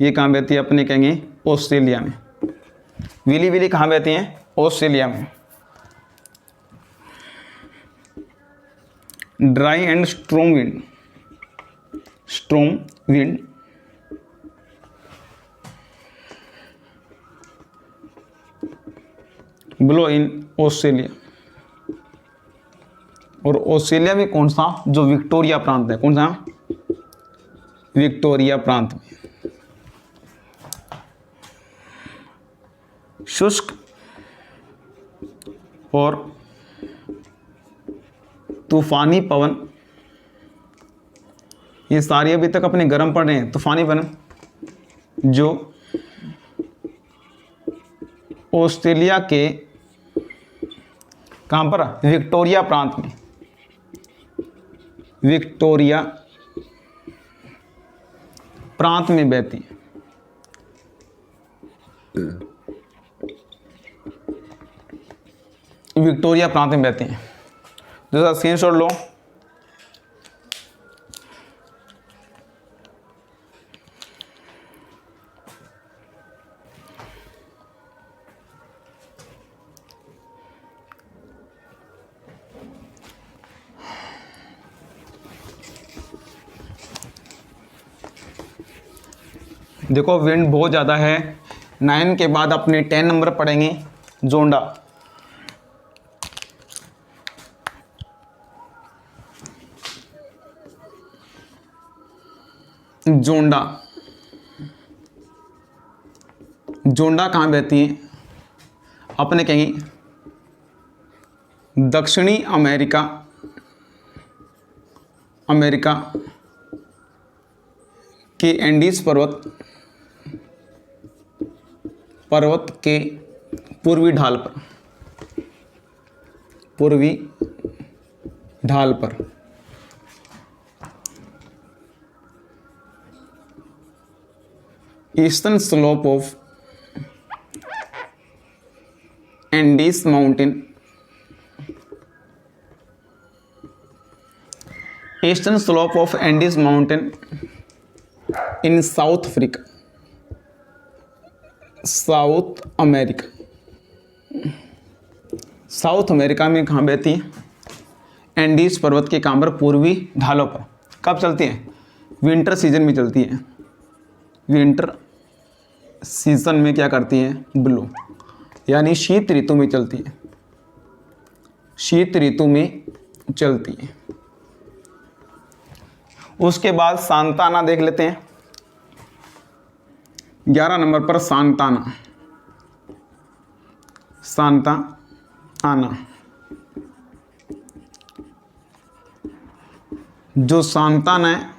ये कहाँ बहती है, अपने कहेंगे ऑस्ट्रेलिया में। विली विली कहाँ बहती हैं, ऑस्ट्रेलिया में। Dry and strong wind, strong wind blow in Australia. और ऑस्ट्रेलिया में कौन सा, जो विक्टोरिया प्रांत है, कौन सा, विक्टोरिया प्रांत में। शुष्क और तूफानी पवन, ये सारे अभी तक अपने गर्म पड़ रहे हैं। तूफानी पवन जो ऑस्ट्रेलिया के कहाँ पर, विक्टोरिया प्रांत में, विक्टोरिया प्रांत में बहती है। विक्टोरिया प्रांत में बहती हैं। दूसरा स्क्रीनशॉट लो। देखो विंड बहुत ज़्यादा है। 9 के बाद अपने 10 नंबर पढ़ेंगे जोंडा। जोंडा, जोंडा कहाँ बहती है? अपने कहेंगे दक्षिणी अमेरिका, अमेरिका के एंडीज पर्वत के पूर्वी ढाल पर, पूर्वी ढाल पर। Eastern slope of Andes mountain, eastern slope of Andes mountain in south Africa, south America. South America में कहाँ बहती है? एंडीज पर्वत के कहाँ पर? पूर्वी ढालों पर। कब चलती है? विंटर सीजन में चलती है। विंटर सीजन में क्या करती है? ब्लो, यानी शीत ऋतु में चलती है, शीत ऋतु में चलती है। उसके बाद सांताना देख लेते हैं। 11 नंबर पर सांताना, सांता आना। जो सांताना है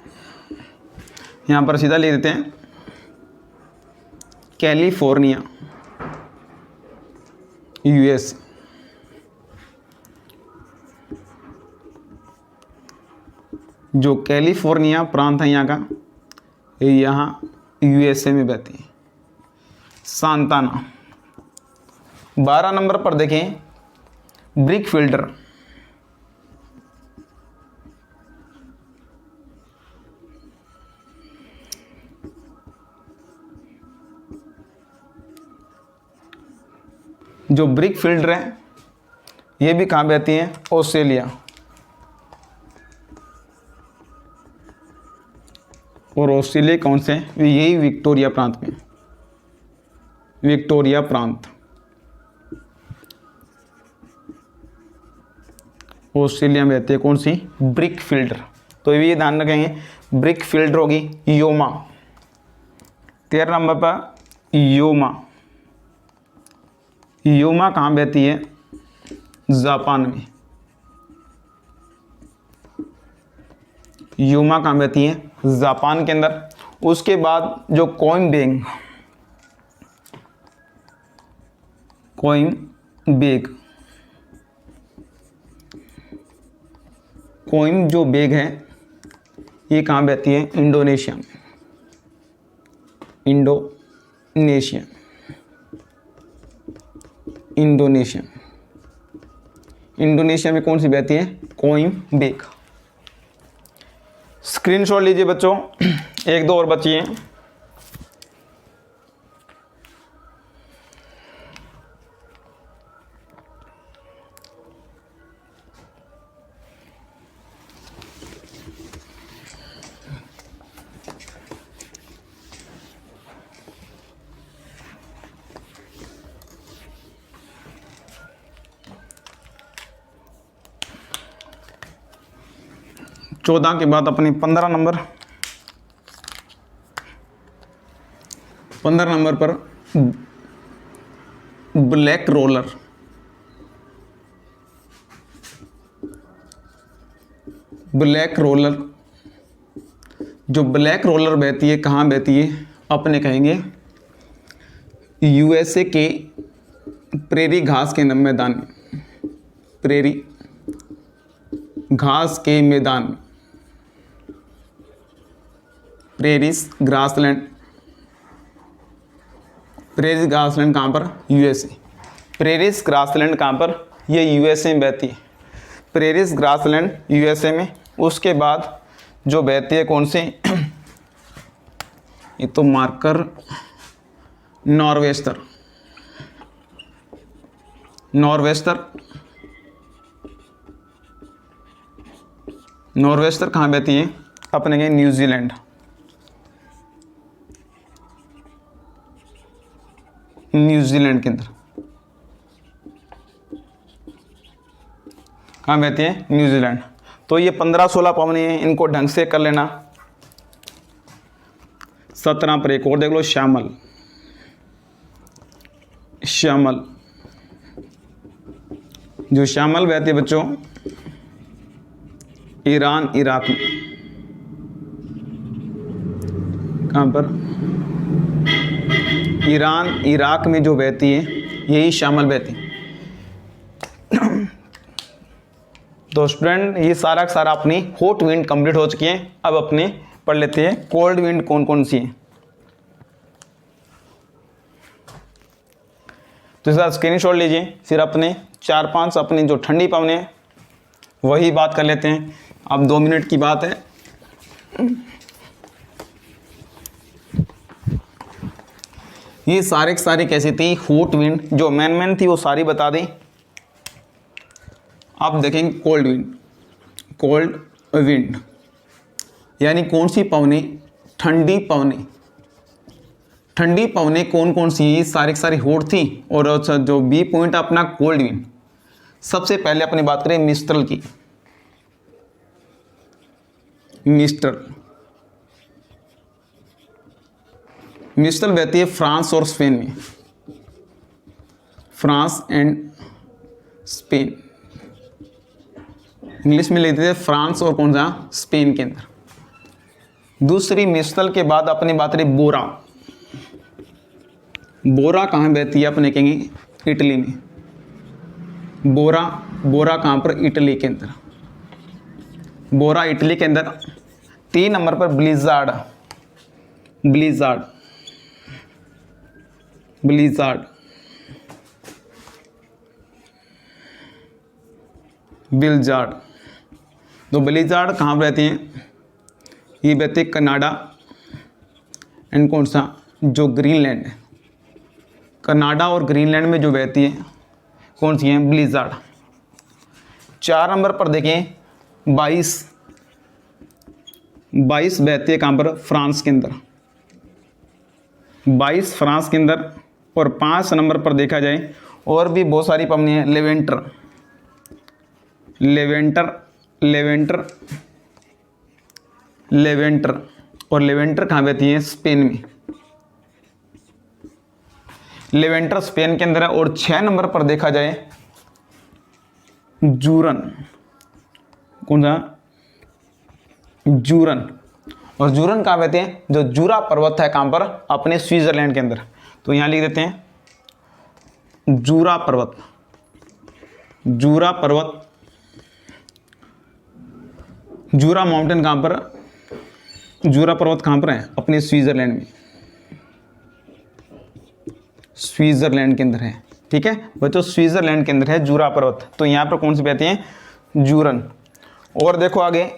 यहाँ पर सीधा लिख देते हैं कैलिफोर्निया, यूएस। जो कैलिफोर्निया प्रांत है यहाँ का, यहाँ यूएसए में बहती है सांताना। 12 नंबर पर देखें ब्रिक फिल्टर, जो ब्रिक फिल्टर है ये भी कहाँ बहती हैं? ऑस्ट्रेलिया। और ऑस्ट्रेलिया कौन से? यही विक्टोरिया प्रांत में, विक्टोरिया प्रांत। ऑस्ट्रेलिया में बहती है कौन सी? Brick filter. तो ये ध्यान रखेंगे, ब्रिक फिल्टर होगी योमा। 13 नंबर पर योमा। योमा कहाँ बहती है? जापान में। योमा कहाँ बहती है? जापान के अंदर। उसके बाद जो कोइम्बेग, कोइम्बेग, कोइम जो बेग है ये कहाँ बहती है? इंडोनेशिया में, इंडोनेशिया, इंडोनेशिया। इंडोनेशिया में कौन सी बहती है? कोइम्बेग। स्क्रीनशॉट लीजिए बच्चों, 1-2 और बची हैं। चौदह के बाद अपनी 15 नंबर, 15 नंबर पर ब्लैक रोलर। ब्लैक रोलर, जो ब्लैक रोलर बहती है कहाँ बहती है? अपने कहेंगे यूएसए के प्रेरी घास के मैदान में, प्रेरी घास के मैदान, प्रेरिस ग्रासलैंड। प्रेरिस ग्रासलैंड कहाँ पर? यूएसए। प्रेरिस ग्रासलैंड कहाँ पर? ये यूएसए में बहती है, प्रेरिस ग्रासलैंड यूएसए में। उसके बाद जो बहती है कौन से? ये तो मार्कर, नॉर्वेस्टर। नॉर्वेस्टर, नॉर्वेस्टर कहाँ बहती है? अपने के न्यूजीलैंड, न्यूजीलैंड के अंदर। कहाँ बहती है? न्यूजीलैंड। तो ये 15-16 पवनी है, इनको ढंग से कर लेना। 17 पर एक और देख लो, श्यामल। श्यामल, जो श्यामल बहती है बच्चों ईरान इराक में। कहाँ पर? ईरान इराक में जो बहती है यही श्यामल बहती है। तो स्टूडेंट ये सारा का सारा अपनी हॉट विंड कंप्लीट हो चुकी है। अब अपने पढ़ लेते हैं कोल्ड विंड कौन कौन सी है। तो इसका स्क्रीनशॉट लीजिए। फिर अपने 4-5 अपनी जो ठंडी पवनें हैं वही बात कर लेते हैं। अब 2 मिनट की बात है। ये सारे के सारे कैसी थी? Hot wind. जो मेन थी वो सारी बता दी। अब देखेंगे कोल्ड विंड। कोल्ड विंड यानी कौन सी पवनें? ठंडी पवनें। ठंडी पवनें कौन कौन सी? सारी की सारी हॉट थी। और जो बी पॉइंट अपना कोल्ड विंड। सबसे पहले अपनी बात करें मिस्ट्रल की। मिस्ट्रल बहती है फ्रांस और स्पेन में। फ्रांस एंड स्पेन, इंग्लिश में लिखते थे फ्रांस और कौन सा? स्पेन के अंदर। दूसरी मिस्ट्रल के बाद अपनी बात रही बोरा। बोरा कहाँ बहती है? अपने कहेंगे इटली में। बोरा कहाँ पर? इटली के अंदर। बोरा इटली के अंदर। 3 नंबर पर ब्लिज़ार्ड। तो ब्लिज़ार्ड कहाँ पर रहती हैं? ये बहती है कनाडा एंड कौन सा? जो ग्रीनलैंड है। कनाडा और ग्रीनलैंड में जो बहती है कौन सी है? ब्लिज़ार्ड। 4 नंबर पर देखें 22 बहती है कहाँ पर? फ्रांस के अंदर। 22 फ्रांस के अंदर। और 5 नंबर पर देखा जाए और भी बहुत सारी पवनी है। लेवेंटर और लेवेंटर कहाँ बहती है? स्पेन में। लेवेंटर स्पेन के अंदर है। और 6 नंबर पर देखा जाए जूरन। कौन सा? जूरन। और जूरन कहाँ बहते हैं? जो जूरा पर्वत है कहाँ पर? अपने स्विट्जरलैंड के अंदर। तो यहाँ लिख देते हैं जूरा पर्वत। जूरा माउंटेन कहाँ पर? जूरा पर्वत कहाँ पर है? अपने स्विट्जरलैंड में। स्विट्जरलैंड के अंदर है। ठीक है बच्चों, स्विट्जरलैंड के अंदर है जूरा पर्वत। तो यहाँ पर कौन सी बहती हैं? जूरन। और देखो आगे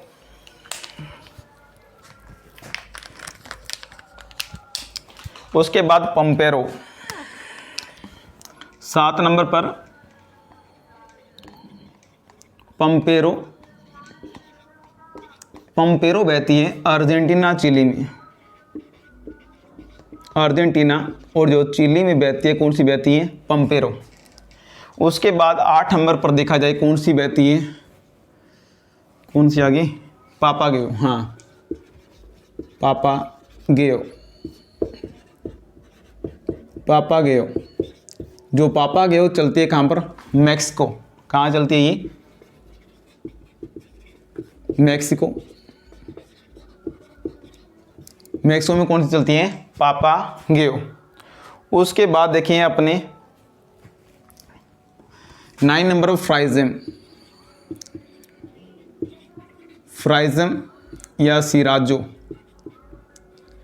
उसके बाद पंपेरो। 7 नंबर पर पंपेरो बहती है अर्जेंटीना चिली में। अर्जेंटीना और जो चिली में बहती है कौन सी बहती है? पंपेरो। उसके बाद 8 नंबर पर देखा जाए कौन सी बहती है? कौन सी आगे? पापागेयो। हाँ, पापागेयो। जो पापागेयो चलती है कहाँ पर? मैक्सिको। कहाँ चलती है ये? मैक्सिको में कौन सी चलती है? पापागेयो। उसके बाद देखिए अपने 9 नंबर पर फ्राइजम या सिराजो।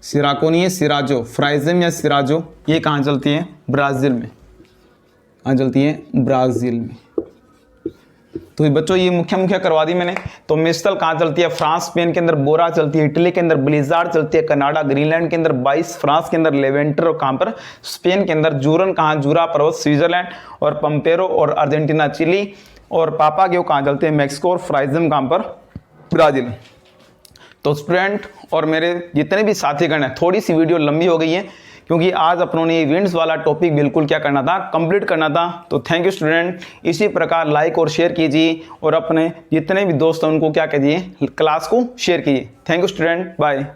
सिराको नहीं है, सिराजो। फ्राइजम या सिराजो ये कहाँ चलती है? ब्राज़ील में। कहाँ चलती है? ब्राज़ील में। तो बच्चों ये मुख्य करवा दी मैंने। तो मिस्ट्रल कहाँ चलती है? फ्रांस स्पेन के अंदर। बोरा चलती है इटली के अंदर। ब्लिज़ार्ड चलती है कनाडा ग्रीनलैंड के अंदर। 22 फ्रांस के अंदर। लेवेंटर कहाँ पर? स्पेन के अंदर। जूरन कहाँ? जूरा पर्वत स्विट्जरलैंड। और पंपेरो और अर्जेंटीना चिली। और पापागेयो कहाँ चलते हैं? मैक्सिको। और फ्राइजम कहाँ पर? ब्राज़ील। तो स्टूडेंट और मेरे जितने भी साथीगण हैं, थोड़ी सी वीडियो लंबी हो गई है क्योंकि आज अपनों ने विंड्स वाला टॉपिक बिल्कुल क्या करना था, कंप्लीट करना था। तो थैंक यू स्टूडेंट, इसी प्रकार लाइक और शेयर कीजिए और अपने जितने भी दोस्त हैं उनको क्या कीजिए, क्लास को शेयर कीजिए। Thank you student, bye.